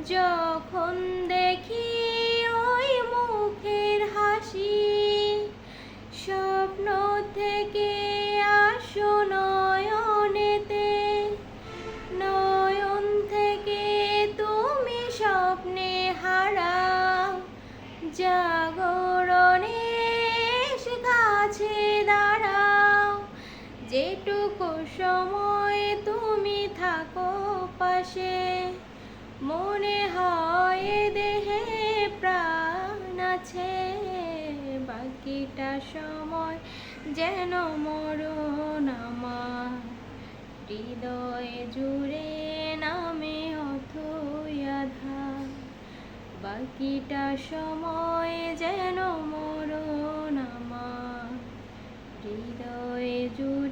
যখন দেখি ওই মুখের হাসি, স্বপ্ন থেকে আসো নয়নেতে, নয়ন থেকে তুমি স্বপ্নে হারাও, জাগরণে এসে কাছে দাঁড়াও। যেটুকু সময় তুমি থাকো পাশে, মনে হয় দেহে প্রাণ আছে। বাকিটা সময় যেন মরণ আমার, হৃদয়ে জুড়ে নামে অথই আধার। বাকিটা সময় যেন মরণ আমার, হৃদয়ে জুড়ে